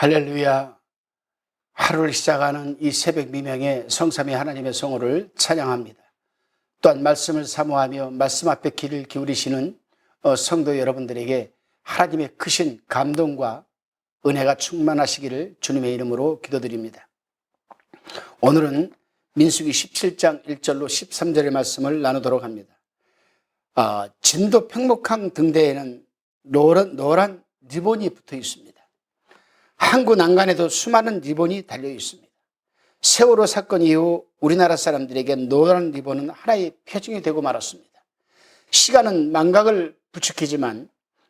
할렐루야. 하루를 시작하는 이 새벽 미명에 성삼위 하나님의 성호를 찬양합니다. 또한 말씀을 사모하며 말씀 앞에 귀를 기울이시는 성도 여러분들에게 하나님의 크신 감동과 은혜가 충만하시기를 주님의 이름으로 기도드립니다. 오늘은 민수기 17장 1절로 13절의 말씀을 나누도록 합니다. 진도 평목항 등대에는 노란 리본이 붙어 있습니다. 항구 난간에도 수많은 리본이 달려 있습니다. 세월호 사건 이후 우리나라 사람들에게 노란 리본은 하나의 표징이 되고 말았습니다. 시간은 망각을 부추기지만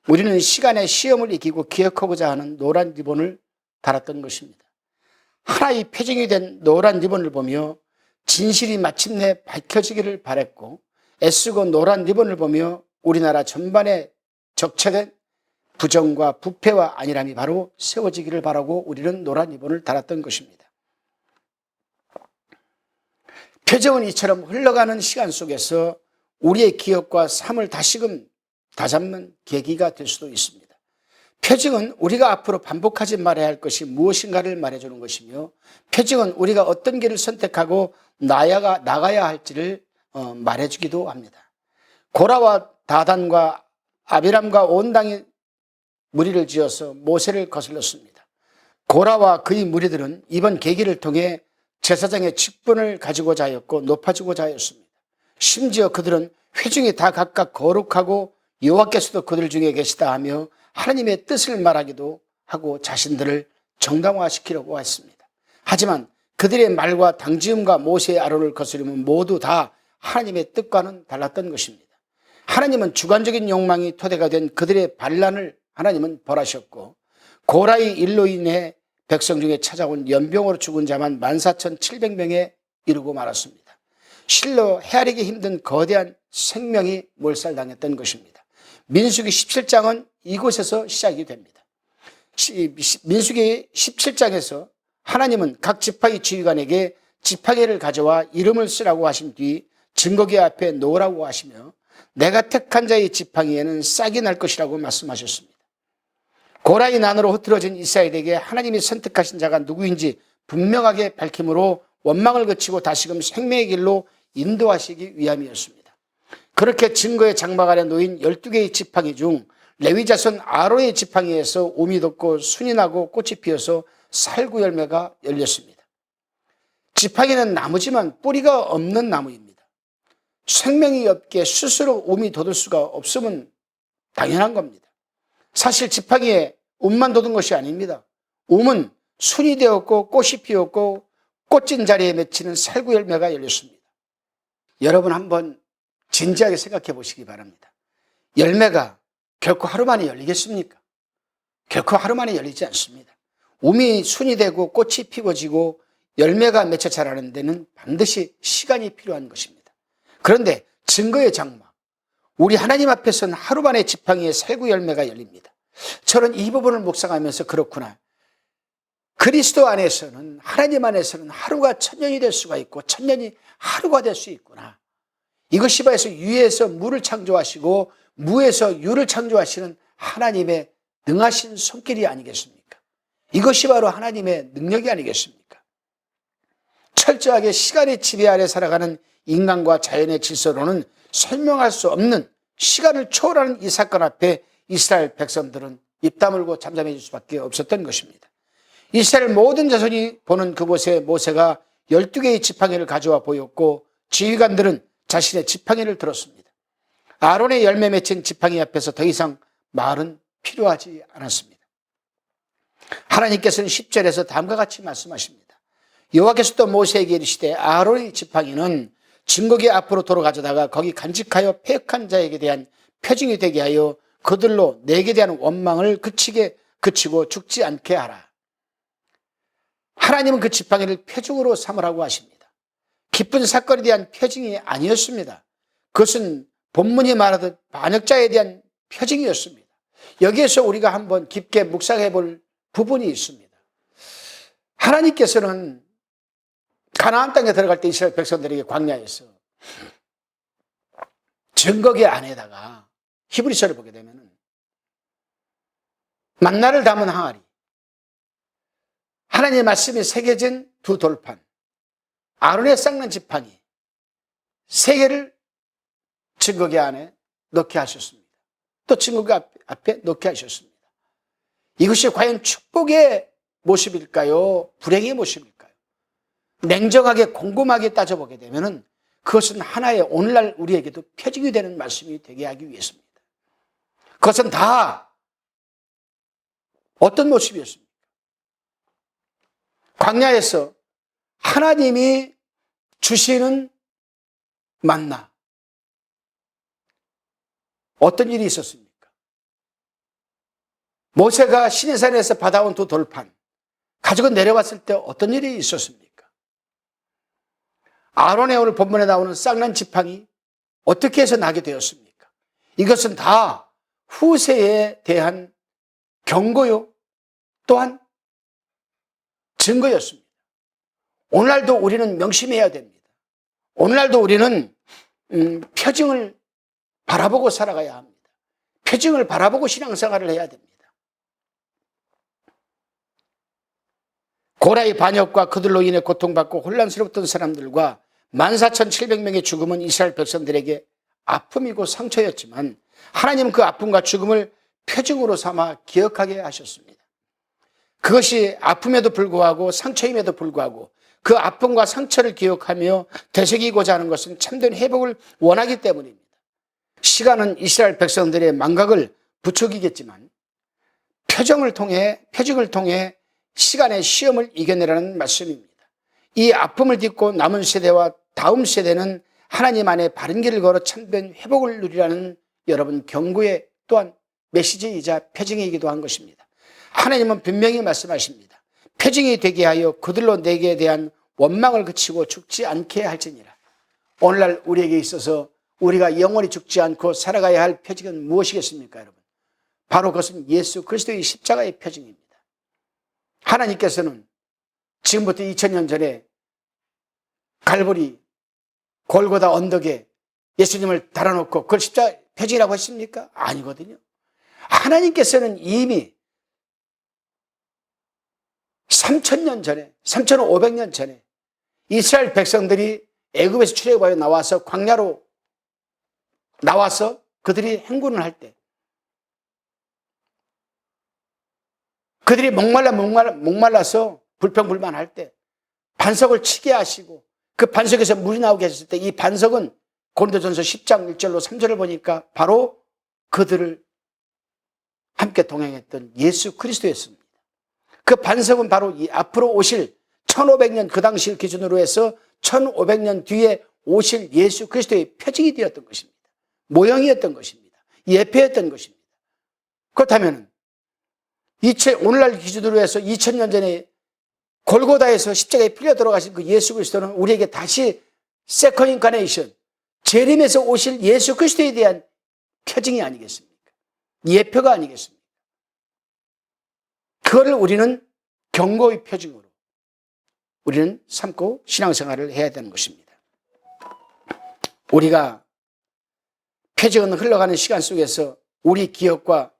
우리는 시간의 시험을 이기고 기억하고자 하는 노란 리본을 달았던 것입니다. 하나의 표징이 된 노란 리본을 보며 진실이 마침내 밝혀지기를 바랬고, 애쓰고 노란 리본을 보며 우리나라 전반에 적체된 부정과 부패와 안일함이 바로 세워지기를 바라고 우리는 노란 리본을 달았던 것입니다. 표정은 이처럼 흘러가는 시간 속에서 우리의 기억과 삶을 다시금 다잡는 계기가 될 수도 있습니다. 표징은 우리가 앞으로 반복하지 말아야 할 것이 무엇인가를 말해주는 것이며, 표징은 우리가 어떤 길을 선택하고 나가야 할지를 말해주기도 합니다. 고라와 다단과 아비람과 온 땅이 무리를 지어서 모세를 거슬렀습니다. 고라와 그의 무리들은 이번 계기를 통해 제사장의 직분을 가지고자 하였고 높아지고자 하였습니다. 심지어 그들은 회중이 다 각각 거룩하고 여호와께서도 그들 중에 계시다 하며 하나님의 뜻을 말하기도 하고 자신들을 정당화시키려고 했습니다. 하지만 그들의 말과 당지음과 모세의 아론을 거스르면 모두 다 하나님의 뜻과는 달랐던 것입니다. 하나님은 주관적인 욕망이 토대가 된 그들의 반란을 하나님은 벌하셨고, 고라의 일로 인해 백성 중에 찾아온 연병으로 죽은 자만 14,700명에 이르고 말았습니다. 실로 헤아리기 힘든 거대한 생명이 몰살당했던 것입니다. 민수기 17장은 이곳에서 시작이 됩니다. 민수기 17장에서 하나님은 각 지파의 지휘관에게 지팡이를 가져와 이름을 쓰라고 하신 뒤 증거기 앞에 놓으라고 하시며, 내가 택한 자의 지팡이에는 싹이 날 것이라고 말씀하셨습니다. 고라의 난으로 흐트러진 이스라엘에게 하나님이 선택하신 자가 누구인지 분명하게 밝힘으로 원망을 그치고 다시금 생명의 길로 인도하시기 위함이었습니다. 그렇게 증거의 장막 아래 놓인 12개의 지팡이 중 레위 자손 아론의 지팡이에서 옴이 돋고 순이 나고 꽃이 피어서 살구 열매가 열렸습니다. 지팡이는 나무지만 뿌리가 없는 나무입니다. 생명이 없게 스스로 옴이 돋을 수가 없으면 당연한 겁니다. 사실 지팡이에 옴만 돋은 것이 아닙니다. 옴은 순이 되었고 꽃이 피었고 꽃진 자리에 맺히는 살구 열매가 열렸습니다. 여러분 한번 진지하게 생각해 보시기 바랍니다. 열매가 결코 하루 만에 열리겠습니까? 결코 하루 만에 열리지 않습니다. 옴이 순이 되고 꽃이 피워지고 열매가 맺혀 자라는 데는 반드시 시간이 필요한 것입니다. 그런데 증거의 장막, 우리 하나님 앞에서는 하루 만에 지팡이에 살구 열매가 열립니다. 저는 이 부분을 묵상하면서 그렇구나, 그리스도 안에서는, 하나님 안에서는 하루가 천년이 될 수가 있고 천년이 하루가 될 수 있구나. 이것이 바로 유에서 무를 창조하시고 무에서 유를 창조하시는 하나님의 능하신 손길이 아니겠습니까? 이것이 바로 하나님의 능력이 아니겠습니까? 철저하게 시간의 지배 아래 살아가는 인간과 자연의 질서로는 설명할 수 없는 시간을 초월하는 이 사건 앞에 이스라엘 백성들은 입 다물고 잠잠해질 수밖에 없었던 것입니다. 이스라엘 모든 자손이 보는 그곳에 모세가 12개의 지팡이를 가져와 보였고, 지휘관들은 자신의 지팡이를 들었습니다. 아론의 열매 맺힌 지팡이 앞에서 더 이상 말은 필요하지 않았습니다. 하나님께서는 10절에서 다음과 같이 말씀하십니다. 여호와께서도 모세에게 이르시되 아론의 지팡이는 증거기 앞으로 돌아가져다가 거기 간직하여 패역한 자에게 대한 표징이 되게 하여 그들로 내게 대한 원망을 그치고 죽지 않게 하라. 하나님은 그 지팡이를 표징으로 삼으라고 하십니다. 기쁜 사건에 대한 표징이 아니었습니다. 그것은 본문이 말하듯 반역자에 대한 표징이었습니다. 여기에서 우리가 한번 깊게 묵상해 볼 부분이 있습니다. 하나님께서는 가나안 땅에 들어갈 때 이스라엘 백성들에게 광야에서 증거기 안에다가 히브리서를 보게 되면 만나를 담은 항아리, 하나님의 말씀이 새겨진 두 돌판, 아론의 쌍난 지팡이 세 개를 증거기 안에 넣게 하셨습니다. 또 증거기 앞에 넣게 하셨습니다. 이것이 과연 축복의 모습일까요? 불행의 모습일까요? 냉정하게 곰곰하게 따져보게 되면 그것은 하나의 오늘날 우리에게도 표징이 되는 말씀이 되게 하기 위해서입니다. 그것은 다 어떤 모습이었습니까? 광야에서 하나님이 주시는 만나, 어떤 일이 있었습니까? 모세가 시내산에서 받아온 두 돌판 가지고 내려왔을 때 어떤 일이 있었습니까? 아론의 오늘 본문에 나오는 쌍난 지팡이 어떻게 해서 나게 되었습니까? 이것은 다 후세에 대한 경고요, 또한 증거였습니다. 오늘날도 우리는 명심해야 됩니다. 오늘날도 우리는 표징을 바라보고 살아가야 합니다. 표징을 바라보고 신앙생활을 해야 됩니다. 고라의 반역과 그들로 인해 고통받고 혼란스러웠던 사람들과 14,700명의 죽음은 이스라엘 백성들에게 아픔이고 상처였지만 하나님은 그 아픔과 죽음을 표징으로 삼아 기억하게 하셨습니다. 그것이 아픔에도 불구하고 상처임에도 불구하고 그 아픔과 상처를 기억하며 되새기고자 하는 것은 참된 회복을 원하기 때문입니다. 시간은 이스라엘 백성들의 망각을 부추기겠지만 표징을 통해 시간의 시험을 이겨내라는 말씀입니다. 이 아픔을 딛고 남은 세대와 다음 세대는 하나님 안에 바른 길을 걸어 참된 회복을 누리라는 여러분 경고의 또한 메시지이자 표징이기도 한 것입니다. 하나님은 분명히 말씀하십니다. 표징이 되게 하여 그들로 내게 대한 원망을 그치고 죽지 않게 할지니라. 오늘날 우리에게 있어서 우리가 영원히 죽지 않고 살아가야 할 표징은 무엇이겠습니까, 여러분? 바로 그것은 예수 그리스도의 십자가의 표징입니다. 하나님께서는 지금부터 2000년 전에 갈보리 골고다 언덕에 예수님을 달아놓고 그걸 십자가 표징이라고 했습니까? 아니거든요. 하나님께서는 이미 3000년 전에, 3500년 전에 이스라엘 백성들이 애굽에서 출애굽하여 나와서 광야로 나와서 그들이 행군을 할 때, 그들이 목말라서 불평불만할 때 반석을 치게 하시고 그 반석에서 물이 나오게 하셨을 때 이 반석은 고린도전서 10장 1절로 3절을 보니까 바로 그들을 함께 동행했던 예수 그리스도였습니다. 그 반석은 바로 이 앞으로 오실 1500년 그 당시를 기준으로 해서 1500년 뒤에 오실 예수 그리스도의 표징이 되었던 것입니다. 모형이었던 것입니다. 예표였던 것입니다. 그렇다면 오늘날 기준으로 해서 2000년 전에 골고다에서 십자가에 풀려 들어가신 그 예수 그리스도는 우리에게 다시 세컨 인카네이션, 재림에서 오실 예수 그리스도에 대한 표징이 아니겠습니까? 예표가 아니겠습니까? 그거를 우리는 경고의 표징으로 우리는 삼고 신앙생활을 해야 되는 것입니다. 우리가 표징은 흘러가는 시간 속에서 우리 기억과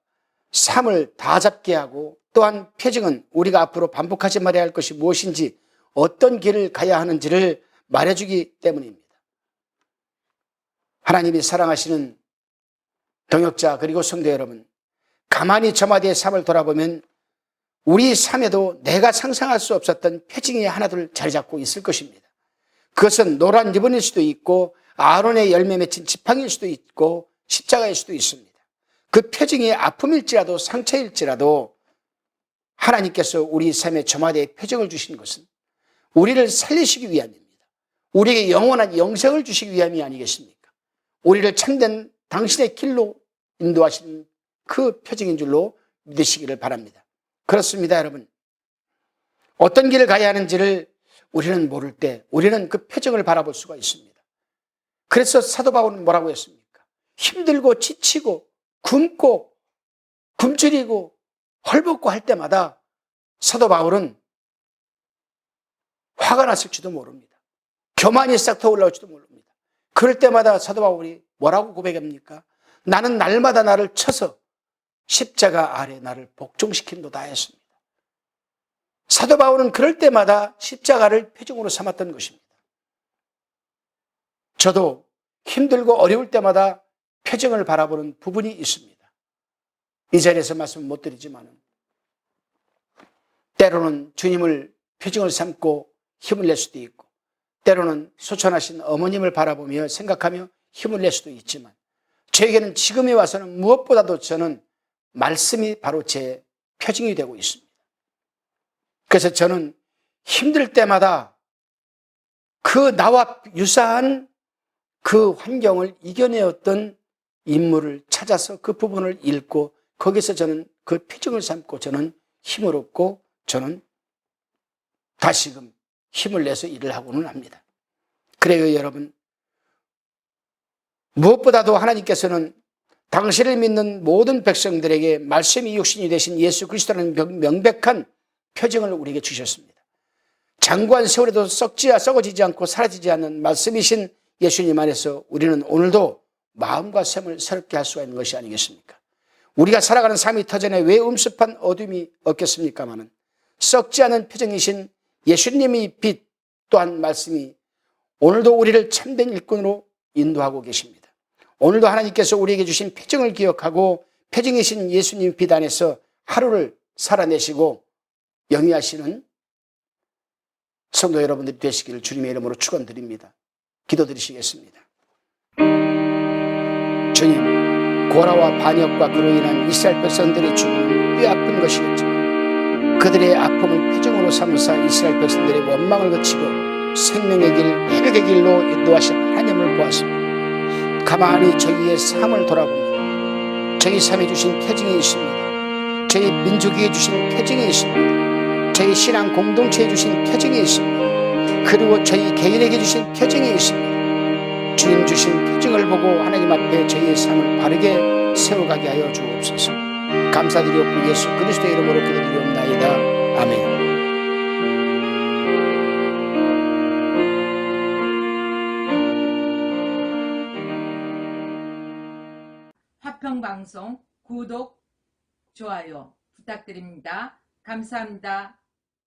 삶을 다 잡게 하고 또한 표징은 우리가 앞으로 반복하지 말아야 할 것이 무엇인지 어떤 길을 가야 하는지를 말해주기 때문입니다. 하나님이 사랑하시는 동역자 그리고 성도 여러분, 가만히 저마다의 삶을 돌아보면 우리 삶에도 내가 상상할 수 없었던 표징이 하나둘 자리 잡고 있을 것입니다. 그것은 노란 리본일 수도 있고 아론의 열매 맺힌 지팡이일 수도 있고 십자가일 수도 있습니다. 그 표징이 아픔일지라도 상처일지라도 하나님께서 우리 삶에 저마다의 표징을 주신 것은 우리를 살리시기 위함입니다. 우리에게 영원한 영생을 주시기 위함이 아니겠습니까? 우리를 참된 당신의 길로 인도하시는 그 표징인 줄로 믿으시기를 바랍니다. 그렇습니다, 여러분. 어떤 길을 가야 하는지를 우리는 모를 때 우리는 그 표징을 바라볼 수가 있습니다. 그래서 사도 바울은 뭐라고 했습니까? 힘들고 지치고 굶고 굶주리고 헐벗고 할 때마다 사도 바울은 화가 났을지도 모릅니다. 교만이 싹 터올라올지도 모릅니다. 그럴 때마다 사도 바울이 뭐라고 고백합니까? 나는 날마다 나를 쳐서 십자가 아래 나를 복종시킨도다 했습니다. 사도 바울은 그럴 때마다 십자가를 표징으로 삼았던 것입니다. 저도 힘들고 어려울 때마다 표징을 바라보는 부분이 있습니다. 이 자리에서 말씀 못 드리지만 때로는 주님을 표징을 삼고 힘을 낼 수도 있고, 때로는 소천하신 어머님을 바라보며 생각하며 힘을 낼 수도 있지만, 저에게는 지금에 와서는 무엇보다도 저는 말씀이 바로 제 표징이 되고 있습니다. 그래서 저는 힘들 때마다 그 나와 유사한 그 환경을 이겨내었던 인물을 찾아서 그 부분을 읽고 거기서 저는 그 표징을 삼고 저는 힘을 얻고 저는 다시금 힘을 내서 일을 하고는 합니다. 그래요, 여러분. 무엇보다도 하나님께서는 당신을 믿는 모든 백성들에게 말씀이 육신이 되신 예수 그리스도라는 명백한 표징을 우리에게 주셨습니다. 장구한 세월에도 썩어지지 않고 사라지지 않는 말씀이신 예수님 안에서 우리는 오늘도 마음과 샘을 새롭게 할 수가 있는 것이 아니겠습니까? 우리가 살아가는 삶이 터전에 왜 음습한 어둠이 없겠습니까마는 썩지 않은 표정이신 예수님의 빛 또한 말씀이 오늘도 우리를 참된 일꾼으로 인도하고 계십니다. 오늘도 하나님께서 우리에게 주신 표정을 기억하고 표정이신 예수님 빛 안에서 하루를 살아내시고 영위하시는 성도 여러분들이 되시기를 주님의 이름으로 축원드립니다. 기도드리시겠습니다. 주님, 고라와 반역과 그로 인한 이스라엘 백성들의 죽음은 뼈아픈 것이었지만 그들의 아픔을 표정으로 삼으사 이스라엘 백성들의 원망을 거치고 생명의 길, 회복의 길로 인도하신 하나님을 보았습니다. 가만히 저희의 삶을 돌아보면 저희 삶에 주신 표징이 있습니다. 저희 민족에게 주신 표징이 있습니다. 저희 신앙 공동체에 주신 표징이 있습니다. 그리고 저희 개인에게 주신 표징이 있습니다. 주님 주신 표징을 보고 하나님 앞에 저희의 삶을 바르게 세워가게 하여 주옵소서. 감사드리옵고 예수 그리스도의 이름으로 기도드리옵나이다. 아멘. 화평방송 구독, 좋아요 부탁드립니다. 감사합니다.